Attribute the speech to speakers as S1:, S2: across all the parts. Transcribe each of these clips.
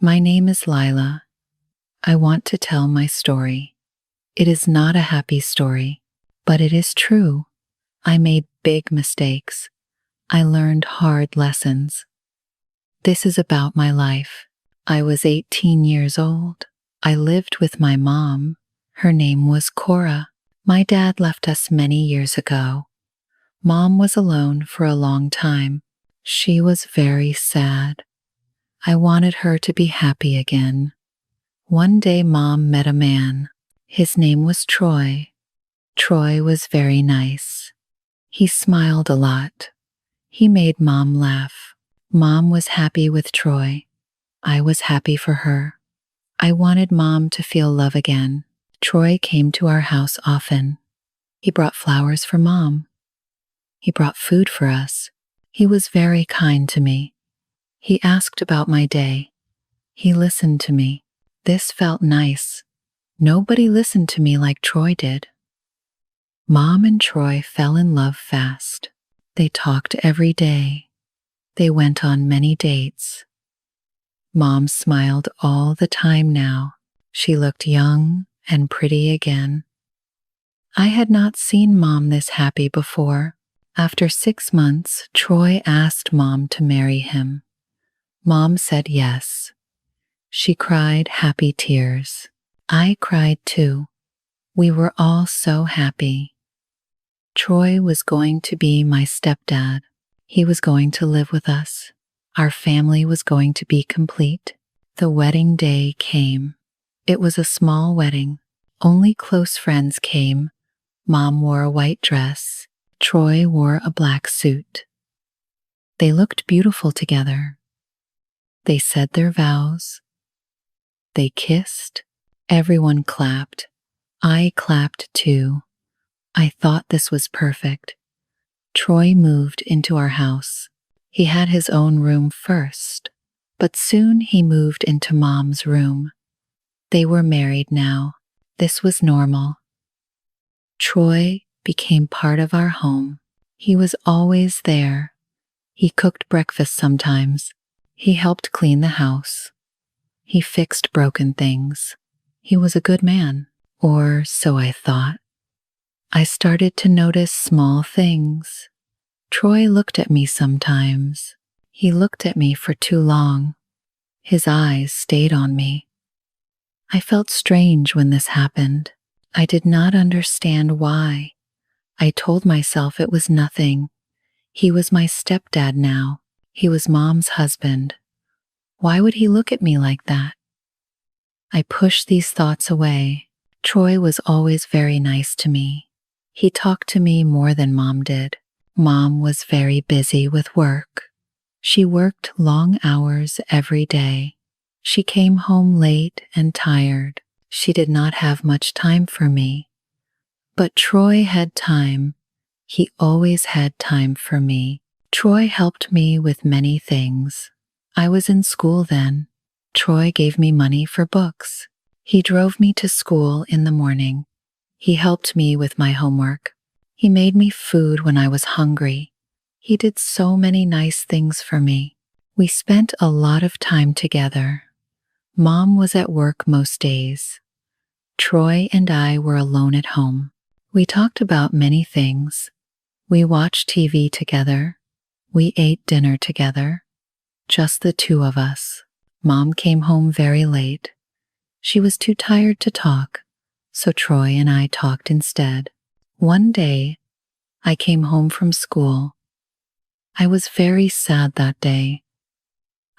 S1: My name is Lila. I want to tell my story. It is not a happy story, but it is true. I made big mistakes. I learned hard lessons. This is about my life. I was 18 years old. I lived with my mom. Her name was Cora. My dad left us many years ago. Mom was alone for a long time. She was very sad. I wanted her to be happy again. One day Mom met a man. His name was Troy. Troy was very nice. He smiled a lot. He made Mom laugh. Mom was happy with Troy. I was happy for her. I wanted Mom to feel love again. Troy came to our house often. He brought flowers for Mom. He brought food for us. He was very kind to me. He asked about my day. He listened to me. This felt nice. Nobody listened to me like Troy did. Mom and Troy fell in love fast. They talked every day. They went on many dates. Mom smiled all the time now. She looked young and pretty again. I had not seen Mom this happy before. After 6 months, Troy asked Mom to marry him. Mom said yes. She cried happy tears. I cried too. We were all so happy. Troy was going to be my stepdad. He was going to live with us. Our family was going to be complete. The wedding day came. It was a small wedding. Only close friends came. Mom wore a white dress. Troy wore a black suit. They looked beautiful together. They said their vows. They kissed. Everyone clapped. I clapped too. I thought this was perfect. Troy moved into our house. He had his own room first, but soon he moved into Mom's room. They were married now. This was normal. Troy became part of our home. He was always there. He cooked breakfast sometimes. He helped clean the house. He fixed broken things. He was a good man, or so I thought. I started to notice small things. Troy looked at me sometimes. He looked at me for too long. His eyes stayed on me. I felt strange when this happened. I did not understand why. I told myself it was nothing. He was my stepdad now. He was Mom's husband. Why would he look at me like that? I pushed these thoughts away. Troy was always very nice to me. He talked to me more than Mom did. Mom was very busy with work. She worked long hours every day. She came home late and tired. She did not have much time for me. But Troy had time. He always had time for me. Troy helped me with many things. I was in school then. Troy gave me money for books. He drove me to school in the morning. He helped me with my homework. He made me food when I was hungry. He did so many nice things for me. We spent a lot of time together. Mom was at work most days. Troy and I were alone at home. We talked about many things. We watched TV together. We ate dinner together. Just the two of us. Mom came home very late. She was too tired to talk, so Troy and I talked instead. One day, I came home from school. I was very sad that day.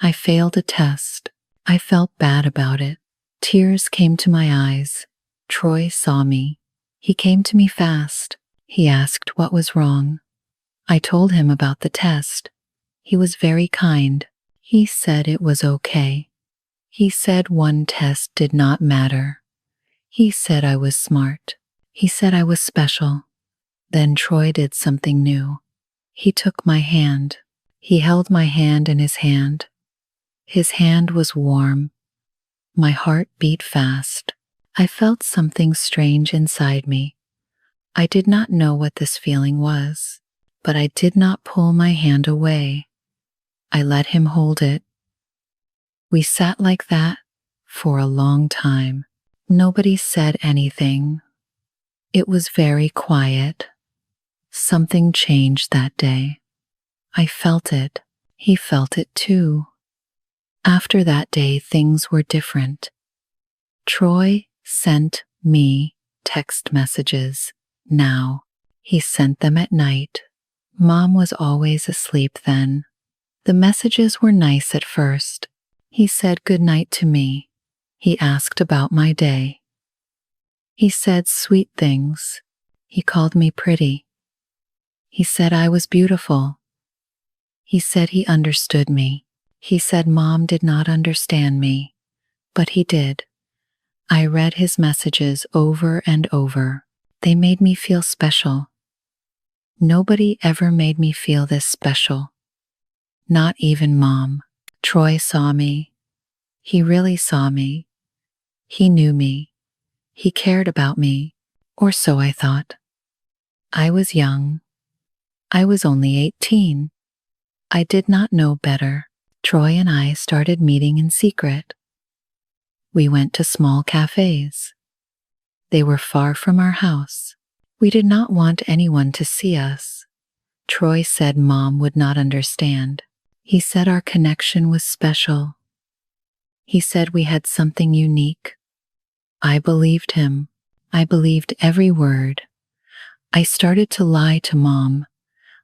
S1: I failed a test. I felt bad about it. Tears came to my eyes. Troy saw me. He came to me fast. He asked what was wrong. I told him about the test. He was very kind. He said it was okay. He said one test did not matter. He said I was smart. He said I was special. Then Troy did something new. He took my hand. He held my hand in his hand. His hand was warm. My heart beat fast. I felt something strange inside me. I did not know what this feeling was, but I did not pull my hand away. I let him hold it. We sat like that for a long time. Nobody said anything. It was very quiet. Something changed that day. I felt it. He felt it too. After that day, things were different. Troy sent me text messages. Now, he sent them at night. Mom was always asleep then. The messages were nice at first. He said good night to me. He asked about my day. He said sweet things. He called me pretty. He said I was beautiful. He said he understood me. He said Mom did not understand me, but he did. I read his messages over and over. They made me feel special. Nobody ever made me feel this special. Not even Mom. Troy saw me. He really saw me. He knew me. He cared about me, or so I thought. I was young. I was only 18. I did not know better. Troy and I started meeting in secret. We went to small cafes. They were far from our house. We did not want anyone to see us. Troy said Mom would not understand. He said our connection was special. He said we had something unique. I believed him. I believed every word. I started to lie to Mom.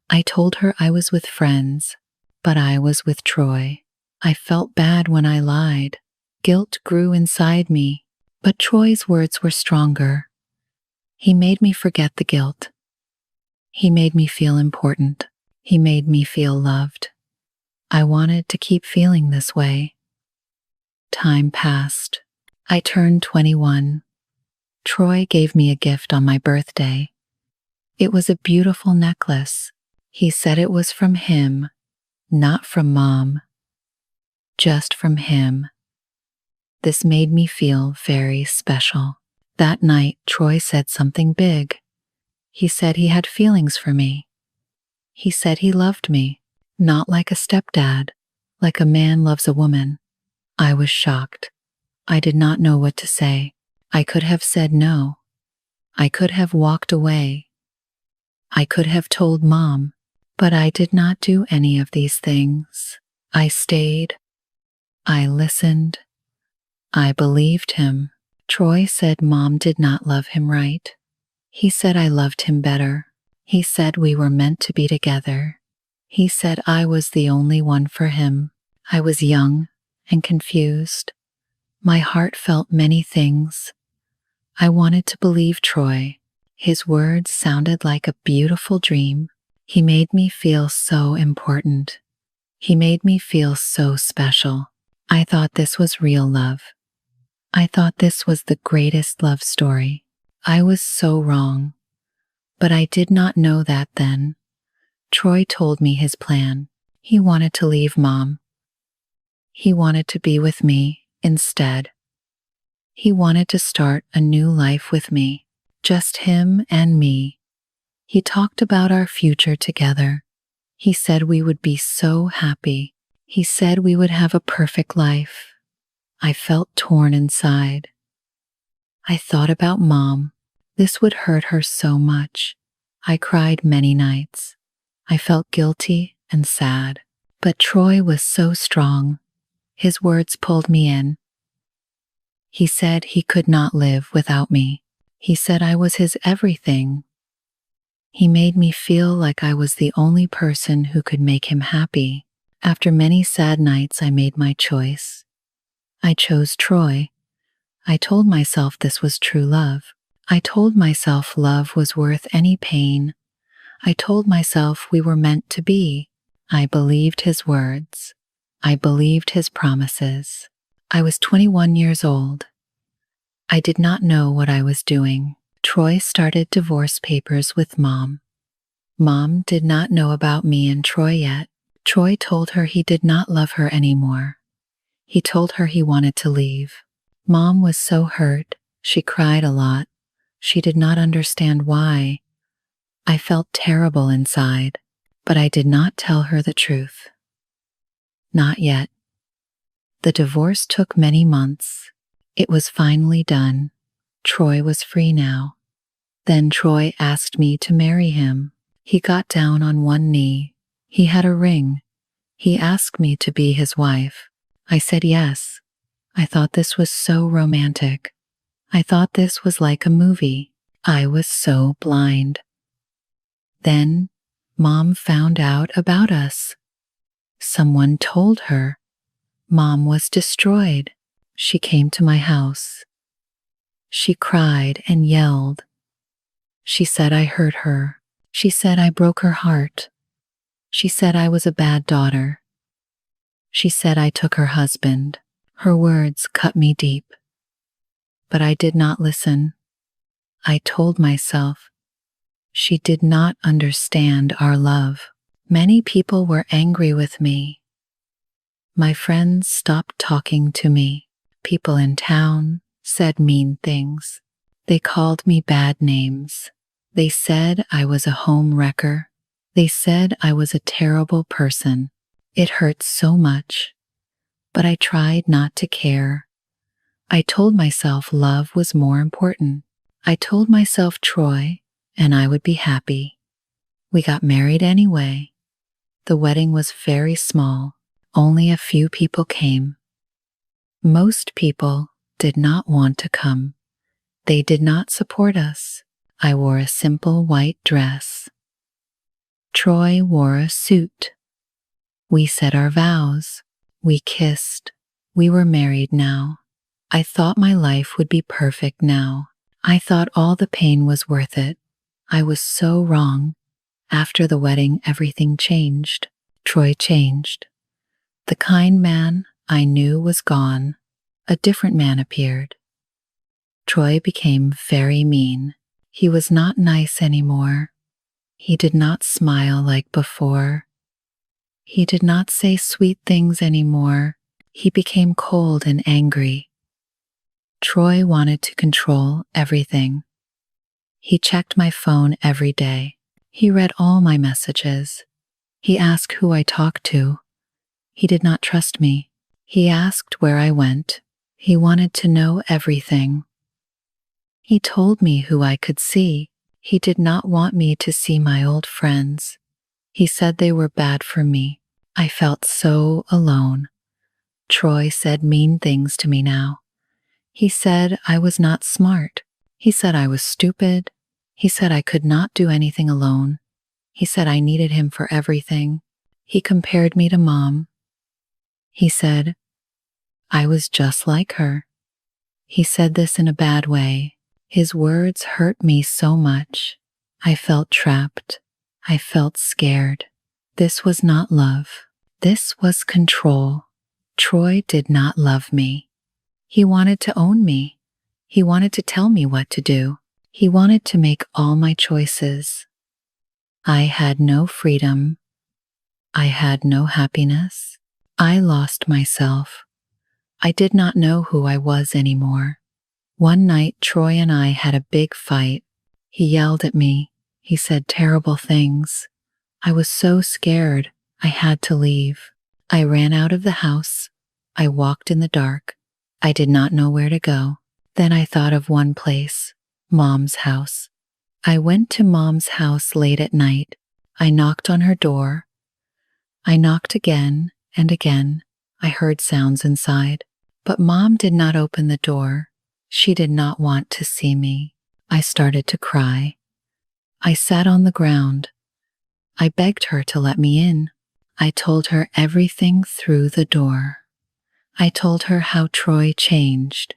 S1: I told her I was with friends, but I was with Troy. I felt bad when I lied. Guilt grew inside me, but Troy's words were stronger. He made me forget the guilt. He made me feel important. He made me feel loved. I wanted to keep feeling this way. Time passed. I turned 21. Troy gave me a gift on my birthday. It was a beautiful necklace. He said it was from him, not from Mom. Just from him. This made me feel very special. That night, Troy said something big. He said he had feelings for me. He said he loved me, not like a stepdad, like a man loves a woman. I was shocked. I did not know what to say. I could have said no. I could have walked away. I could have told Mom, but I did not do any of these things. I stayed. I listened. I believed him. Troy said Mom did not love him right. He said I loved him better. He said we were meant to be together. He said I was the only one for him. I was young and confused. My heart felt many things. I wanted to believe Troy. His words sounded like a beautiful dream. He made me feel so important. He made me feel so special. I thought this was real love. I thought this was the greatest love story. I was so wrong. But I did not know that then. Troy told me his plan. He wanted to leave Mom. He wanted to be with me instead. He wanted to start a new life with me, just him and me. He talked about our future together. He said we would be so happy. He said we would have a perfect life. I felt torn inside. I thought about Mom. This would hurt her so much. I cried many nights. I felt guilty and sad. But Troy was so strong. His words pulled me in. He said he could not live without me. He said I was his everything. He made me feel like I was the only person who could make him happy. After many sad nights, I made my choice. I chose Troy. I told myself this was true love. I told myself love was worth any pain. I told myself we were meant to be. I believed his words. I believed his promises. I was 21 years old. I did not know what I was doing. Troy started divorce papers with Mom. Mom did not know about me and Troy yet. Troy told her he did not love her anymore. He told her he wanted to leave. Mom was so hurt. She cried a lot. She did not understand why. I felt terrible inside, but I did not tell her the truth. Not yet. The divorce took many months. It was finally done. Troy was free now. Then Troy asked me to marry him. He got down on one knee. He had a ring. He asked me to be his wife. I said yes. I thought this was so romantic. I thought this was like a movie. I was so blind. Then, Mom found out about us. Someone told her. Mom was destroyed. She came to my house. She cried and yelled. She said I hurt her. She said I broke her heart. She said I was a bad daughter. She said I took her husband. Her words cut me deep. But I did not listen. I told myself, she did not understand our love. Many people were angry with me. My friends stopped talking to me. People in town said mean things. They called me bad names. They said I was a home wrecker. They said I was a terrible person. It hurt so much, but I tried not to care. I told myself love was more important. I told myself Troy and I would be happy. We got married anyway. The wedding was very small. Only a few people came. Most people did not want to come. They did not support us. I wore a simple white dress. Troy wore a suit. We said our vows. We kissed. We were married now. I thought my life would be perfect now. I thought all the pain was worth it. I was so wrong. After the wedding, everything changed. Troy changed. The kind man I knew was gone. A different man appeared. Troy became very mean. He was not nice anymore. He did not smile like before. He did not say sweet things anymore. He became cold and angry. Troy wanted to control everything. He checked my phone every day. He read all my messages. He asked who I talked to. He did not trust me. He asked where I went. He wanted to know everything. He told me who I could see. He did not want me to see my old friends. He said they were bad for me. I felt so alone. Troy said mean things to me now. He said I was not smart. He said I was stupid. He said I could not do anything alone. He said I needed him for everything. He compared me to Mom. He said I was just like her. He said this in a bad way. His words hurt me so much. I felt trapped. I felt scared. This was not love. This was control. Troy did not love me. He wanted to own me. He wanted to tell me what to do. He wanted to make all my choices. I had no freedom. I had no happiness. I lost myself. I did not know who I was anymore. One night, Troy and I had a big fight. He yelled at me. He said terrible things. I was so scared. I had to leave. I ran out of the house. I walked in the dark. I did not know where to go. Then I thought of one place, Mom's house. I went to Mom's house late at night. I knocked on her door. I knocked again and again. I heard sounds inside, but Mom did not open the door. She did not want to see me. I started to cry. I sat on the ground. I begged her to let me in. I told her everything through the door. I told her how Troy changed.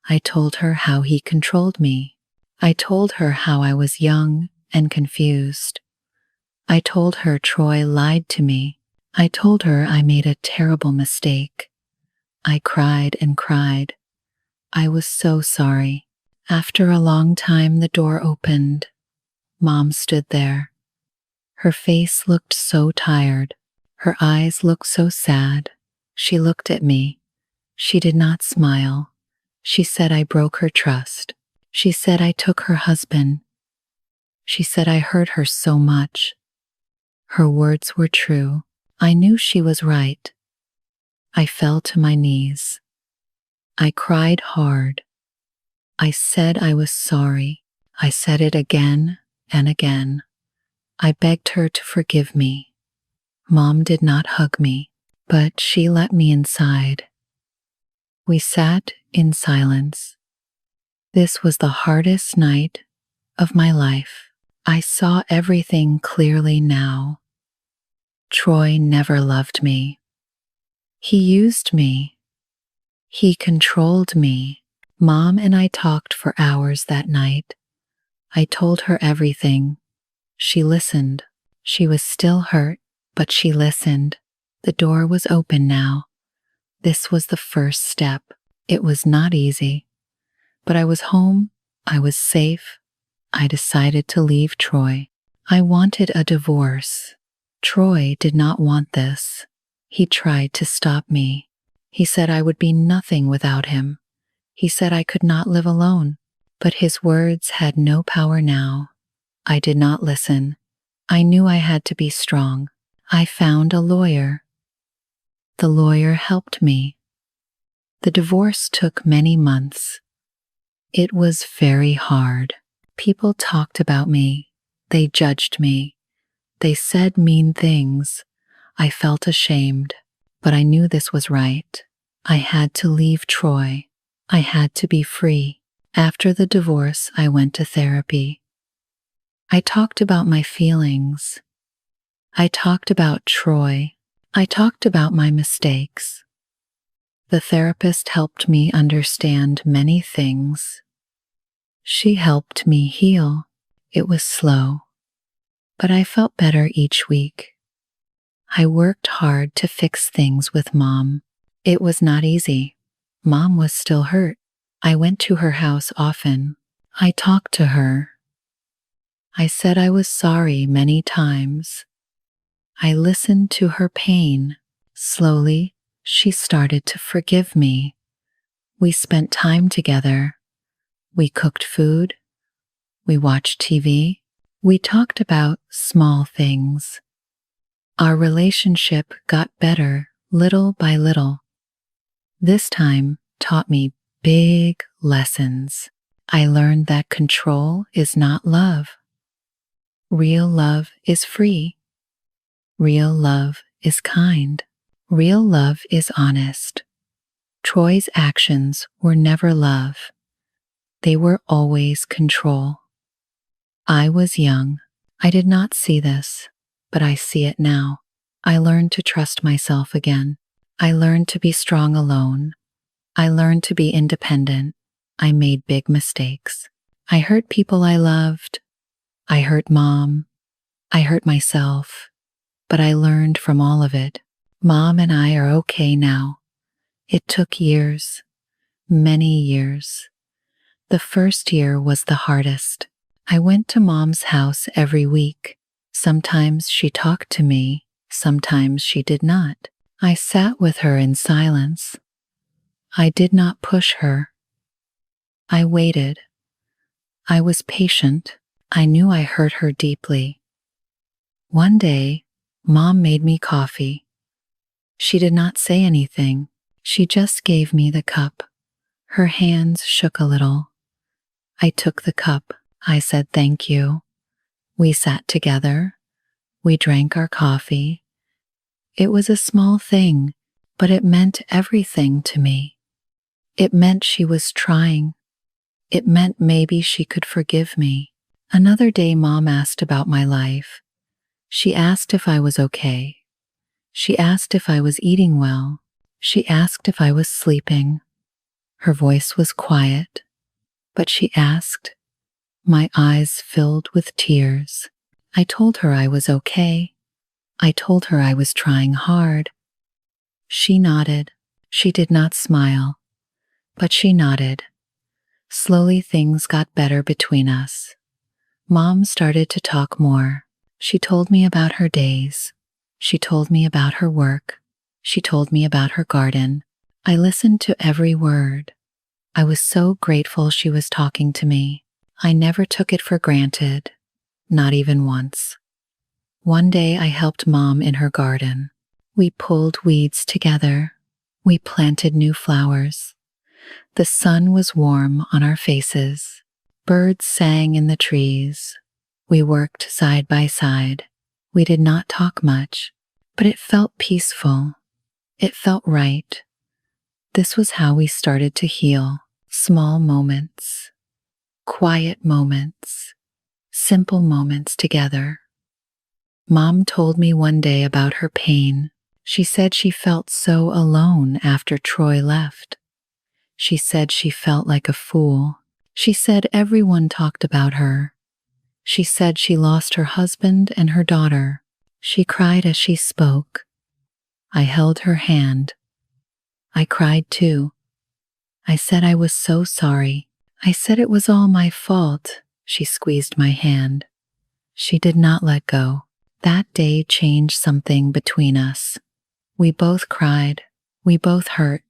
S1: I told her how he controlled me. I told her how I was young and confused. I told her Troy lied to me. I told her I made a terrible mistake. I cried and cried. I was so sorry. After a long time, the door opened. Mom stood there. Her face looked so tired. Her eyes looked so sad. She looked at me. She did not smile. She said I broke her trust. She said I took her husband. She said I hurt her so much. Her words were true. I knew she was right. I fell to my knees. I cried hard. I said I was sorry. I said it again and again. I begged her to forgive me. Mom did not hug me, but she let me inside. We sat in silence. This was the hardest night of my life. I saw everything clearly now. Troy never loved me. He used me. He controlled me. Mom and I talked for hours that night. I told her everything. She listened. She was still hurt, but she listened. The door was open now. This was the first step. It was not easy, but I was home. I was safe. I decided to leave Troy. I wanted a divorce. Troy did not want this. He tried to stop me. He said I would be nothing without him. He said I could not live alone, but his words had no power now. I did not listen. I knew I had to be strong. I found a lawyer. The lawyer helped me. The divorce took many months. It was very hard. People talked about me. They judged me. They said mean things. I felt ashamed, but I knew this was right. I had to leave Troy. I had to be free. After the divorce, I went to therapy. I talked about my feelings. I talked about Troy. I talked about my mistakes. The therapist helped me understand many things. She helped me heal. It was slow, but I felt better each week. I worked hard to fix things with Mom. It was not easy. Mom was still hurt. I went to her house often. I talked to her. I said I was sorry many times. I listened to her pain. Slowly, she started to forgive me. We spent time together. We cooked food. We watched TV. We talked about small things. Our relationship got better little by little. This time taught me big lessons. I learned that control is not love. Real love is free. Real love is kind. Real love is honest. Troy's actions were never love. They were always control. I was young. I did not see this, but I see it now. I learned to trust myself again. I learned to be strong alone. I learned to be independent. I made big mistakes. I hurt people I loved. I hurt Mom. I hurt myself. But I learned from all of it. Mom and I are okay now. It took years, many years. The first year was the hardest. I went to Mom's house every week. Sometimes she talked to me, sometimes she did not. I sat with her in silence. I did not push her. I waited. I was patient. I knew I hurt her deeply. One day, Mom made me coffee. She did not say anything. She just gave me the cup. Her hands shook a little. I took the cup. I said thank you. We sat together. We drank our coffee. It was a small thing, but it meant everything to me. It meant she was trying. It meant maybe she could forgive me. Another day, Mom asked about my life. She asked if I was okay. She asked if I was eating well. She asked if I was sleeping. Her voice was quiet, but she asked. My eyes filled with tears. I told her I was okay. I told her I was trying hard. She nodded. She did not smile, but she nodded. Slowly things got better between us. Mom started to talk more. She told me about her days. She told me about her work. She told me about her garden. I listened to every word. I was so grateful she was talking to me. I never took it for granted, not even once. One day I helped Mom in her garden. We pulled weeds together. We planted new flowers. The sun was warm on our faces. Birds sang in the trees. We worked side by side. We did not talk much, but it felt peaceful. It felt right. This was how we started to heal. Small moments, quiet moments, simple moments together. Mom told me one day about her pain. She said she felt so alone after Troy left. She said she felt like a fool. She said everyone talked about her. She said she lost her husband and her daughter. She cried as she spoke. I held her hand. I cried too. I said I was so sorry. I said it was all my fault. She squeezed my hand. She did not let go. That day changed something between us. We both cried. We both hurt.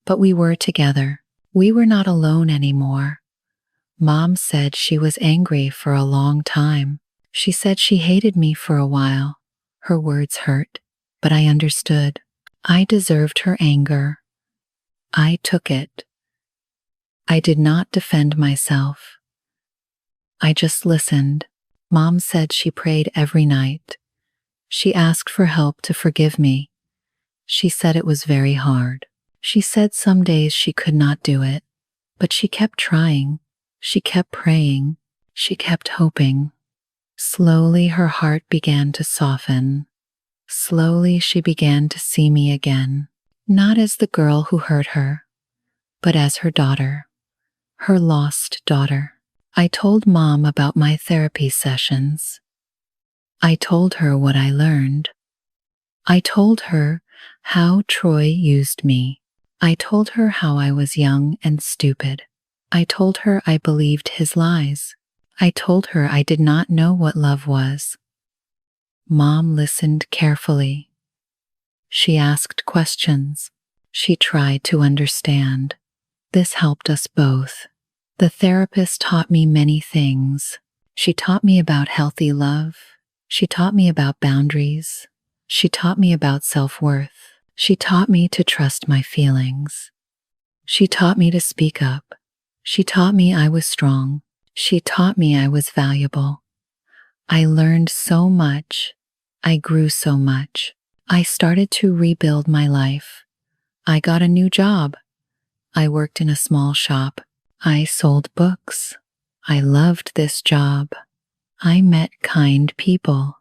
S1: But we were together. We were not alone anymore. Mom said she was angry for a long time. She said she hated me for a while. Her words hurt, but I understood. I deserved her anger. I took it. I did not defend myself. I just listened. Mom said she prayed every night. She asked for help to forgive me. She said it was very hard. She said some days she could not do it, but she kept trying. She kept praying. She kept hoping. Slowly her heart began to soften. Slowly she began to see me again, not as the girl who hurt her, but as her daughter, her lost daughter. I told Mom about my therapy sessions. I told her what I learned. I told her how Troy used me. I told her how I was young and stupid. I told her I believed his lies. I told her I did not know what love was. Mom listened carefully. She asked questions. She tried to understand. This helped us both. The therapist taught me many things. She taught me about healthy love. She taught me about boundaries. She taught me about self-worth. She taught me to trust my feelings. She taught me to speak up. She taught me I was strong. She taught me I was valuable. I learned so much. I grew so much. I started to rebuild my life. I got a new job. I worked in a small shop. I sold books. I loved this job. I met kind people.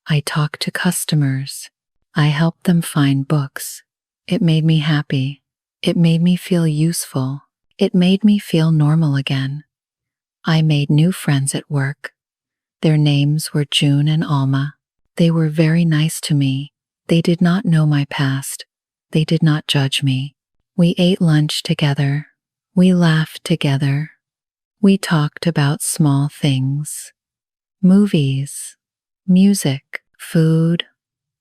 S1: I talked to customers. I helped them find books. It made me happy. It made me feel useful. It made me feel normal again. I made new friends at work. Their names were June and Alma. They were very nice to me. They did not know my past. They did not judge me. We ate lunch together. We laughed together. We talked about small things. Movies, music, food,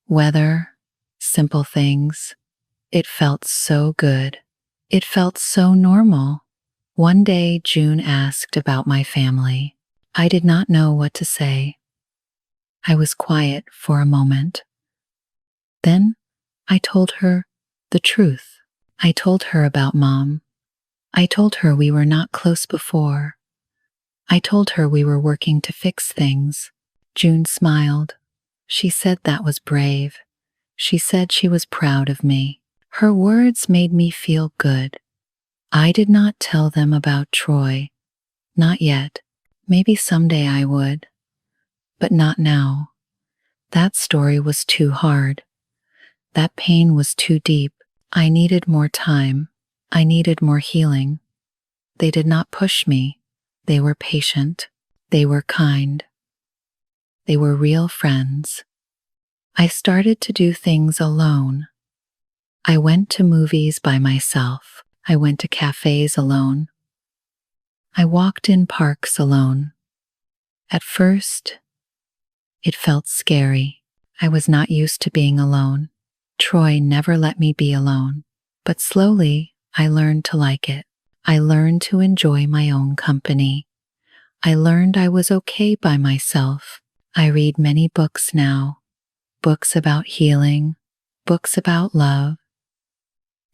S1: weather, simple things. It felt so good. It felt so normal. One day, June asked about my family. I did not know what to say. I was quiet for a moment. Then I told her the truth. I told her about Mom. I told her we were not close before. I told her we were working to fix things. June smiled. She said that was brave. She said she was proud of me. Her words made me feel good. I did not tell them about Troy. Not yet. Maybe someday I would. But not now. That story was too hard. That pain was too deep. I needed more time. I needed more healing. They did not push me. They were patient. They were kind. They were real friends. I started to do things alone. I went to movies by myself. I went to cafes alone. I walked in parks alone. At first, it felt scary. I was not used to being alone. Troy never let me be alone. But slowly, I learned to like it. I learned to enjoy my own company. I learned I was okay by myself. I read many books now. Books about healing. Books about love.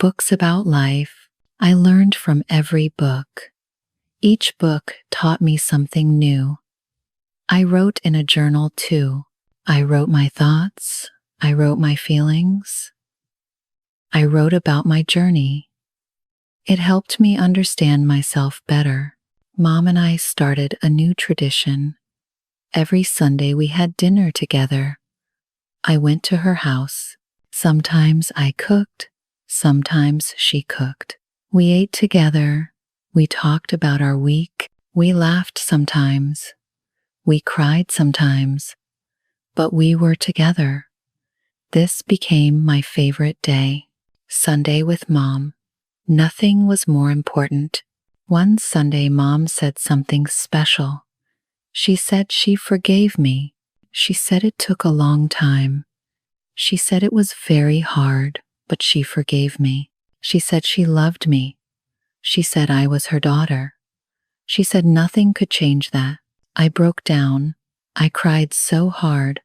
S1: books about life. I learned from every book. Each book taught me something new. I wrote in a journal too. I wrote my thoughts. I wrote my feelings. I wrote about my journey. It helped me understand myself better. Mom and I started a new tradition. Every Sunday we had dinner together. I went to her house. Sometimes I cooked, sometimes she cooked. We ate together. We talked about our week. We laughed sometimes. We cried sometimes. But we were together. This became my favorite day. Sunday with Mom. Nothing was more important. One Sunday, Mom said something special. She said she forgave me. She said it took a long time. She said it was very hard, but she forgave me. She said she loved me. She said I was her daughter. She said nothing could change that. I broke down. I cried so hard.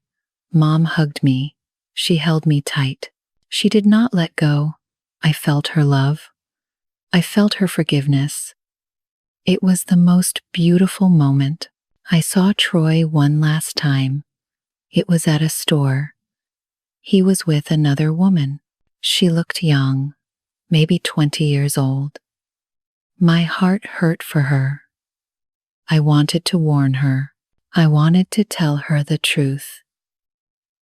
S1: Mom hugged me. She held me tight. She did not let go. I felt her love. I felt her forgiveness. It was the most beautiful moment. I saw Troy one last time. It was at a store. He was with another woman. She looked young, maybe 20 years old. My heart hurt for her. I wanted to warn her. I wanted to tell her the truth.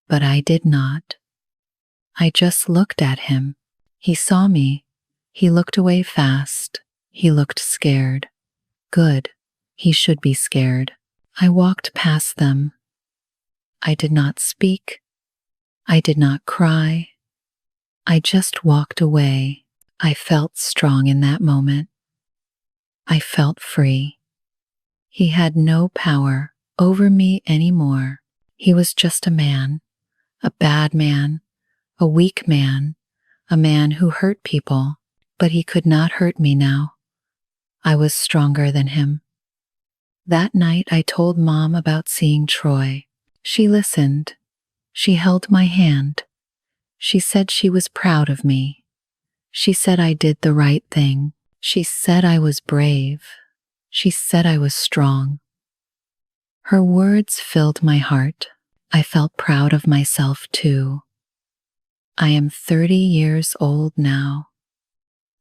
S1: But I did not. I just looked at him. He saw me. He looked away fast. He looked scared. Good. He should be scared. I walked past them. I did not speak. I did not cry. I just walked away. I felt strong in that moment. I felt free. He had no power over me anymore. He was just a man, a bad man, a weak man, a man who hurt people, but he could not hurt me now. I was stronger than him. That night I told Mom about seeing Troy. She listened. She held my hand. She said she was proud of me. She said I did the right thing. She said I was brave. She said I was strong. Her words filled my heart. I felt proud of myself too. I am 30 years old now.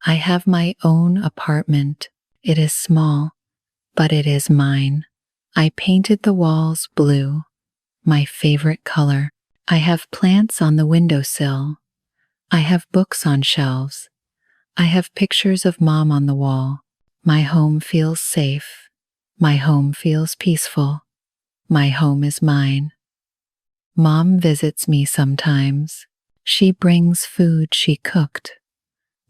S1: I have my own apartment. It is small, but it is mine. I painted the walls blue, my favorite color. I have plants on the windowsill. I have books on shelves. I have pictures of Mom on the wall. My home feels safe. My home feels peaceful. My home is mine. Mom visits me sometimes. She brings food she cooked.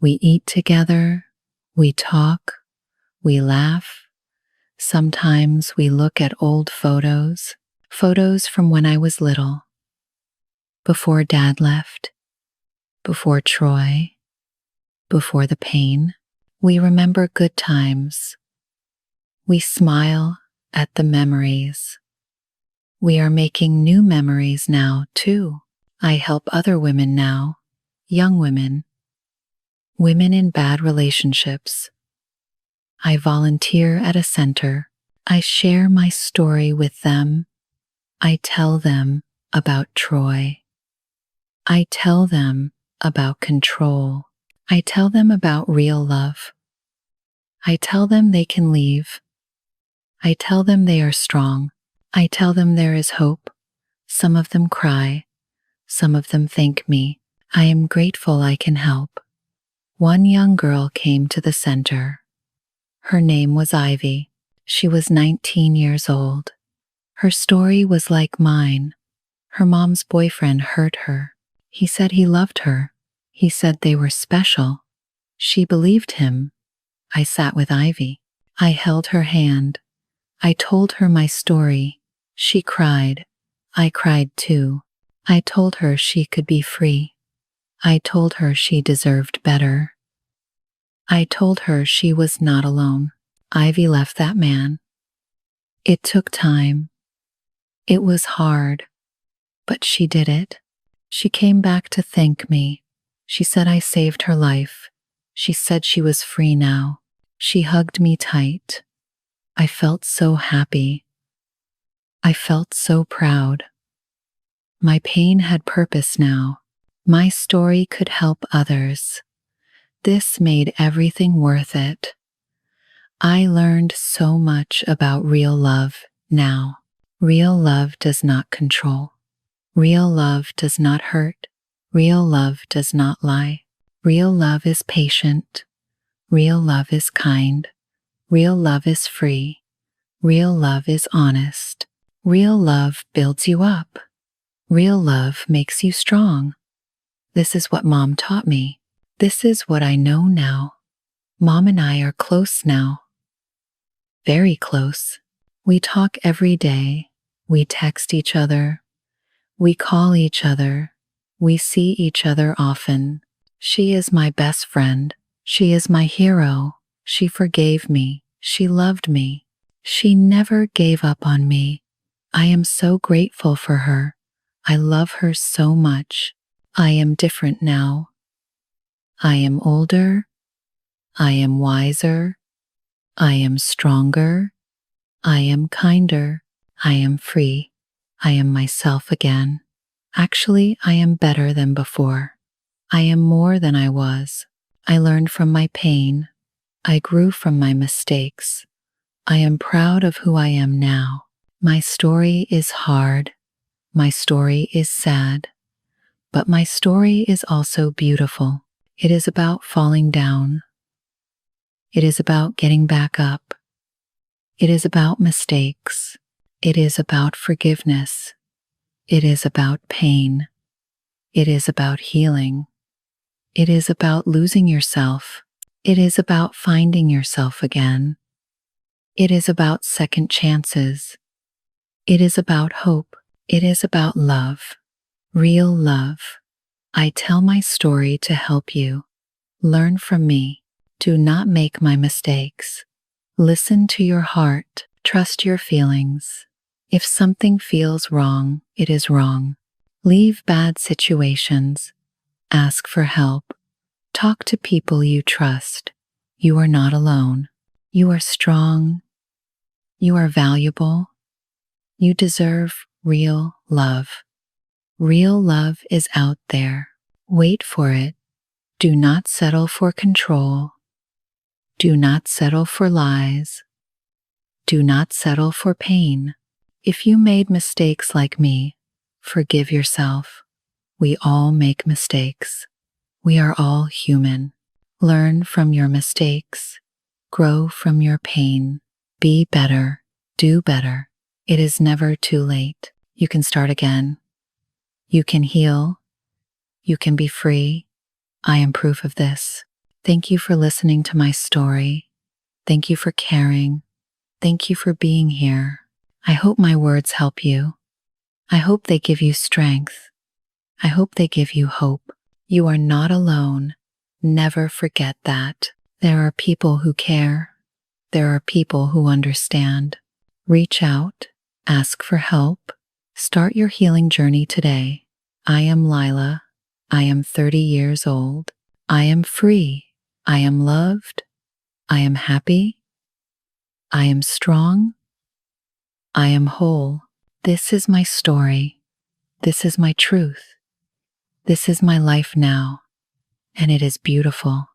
S1: We eat together. We talk. We laugh. Sometimes we look at old photos from when I was little. Before Dad left. Before Troy. Before the pain. We remember good times. We smile at the memories. We are making new memories now, too. I help other women now, young women, women in bad relationships. I volunteer at a center. I share my story with them. I tell them about Troy. I tell them about control. I tell them about real love. I tell them they can leave. I tell them they are strong. I tell them there is hope. Some of them cry. Some of them thank me. I am grateful I can help. One young girl came to the center. Her name was Ivy. She was 19 years old. Her story was like mine. Her mom's boyfriend hurt her. He said he loved her. He said they were special. She believed him. I sat with Ivy. I held her hand. I told her my story. She cried. I cried too. I told her she could be free. I told her she deserved better. I told her she was not alone. Ivy left that man. It took time. It was hard, but she did it. She came back to thank me. She said I saved her life. She said she was free now. She hugged me tight. I felt so happy. I felt so proud. My pain had purpose now. My story could help others. This made everything worth it. I learned so much about real love now. Real love does not control. Real love does not hurt. Real love does not lie. Real love is patient. Real love is kind. Real love is free. Real love is honest. Real love builds you up. Real love makes you strong. This is what Mom taught me. This is what I know now. Mom and I are close now. Very close. We talk every day. We text each other. We call each other. We see each other often. She is my best friend. She is my hero. She forgave me. She loved me. She never gave up on me. I am so grateful for her. I love her so much. I am different now. I am older. I am wiser. I am stronger. I am kinder. I am free. I am myself again. Actually, I am better than before. I am more than I was. I learned from my pain. I grew from my mistakes. I am proud of who I am now. My story is hard. My story is sad. But my story is also beautiful. It is about falling down. It is about getting back up. It is about mistakes. It is about forgiveness. It is about pain. It is about healing. It is about losing yourself. It is about finding yourself again. It is about second chances. It is about hope. It is about love. Real love. I tell my story to help you. Learn from me. Do not make my mistakes. Listen to your heart. Trust your feelings. If something feels wrong, it is wrong. Leave bad situations. Ask for help. Talk to people you trust. You are not alone. You are strong. You are valuable. You deserve real love. Real love is out there. Wait for it. Do not settle for control. Do not settle for lies. Do not settle for pain. If you made mistakes like me, forgive yourself. We all make mistakes. We are all human. Learn from your mistakes. Grow from your pain. Be better. Do better. It is never too late. You can start again. You can heal. You can be free. I am proof of this. Thank you for listening to my story. Thank you for caring. Thank you for being here. I hope my words help you. I hope they give you strength. I hope they give you hope. You are not alone. Never forget that. There are people who care. There are people who understand. Reach out. Ask for help. Start your healing journey today. I am Lila. I am 30 years old. I am free. I am loved. I am happy. I am strong. I am whole. This is my story. This is my truth. This is my life now, and it is beautiful.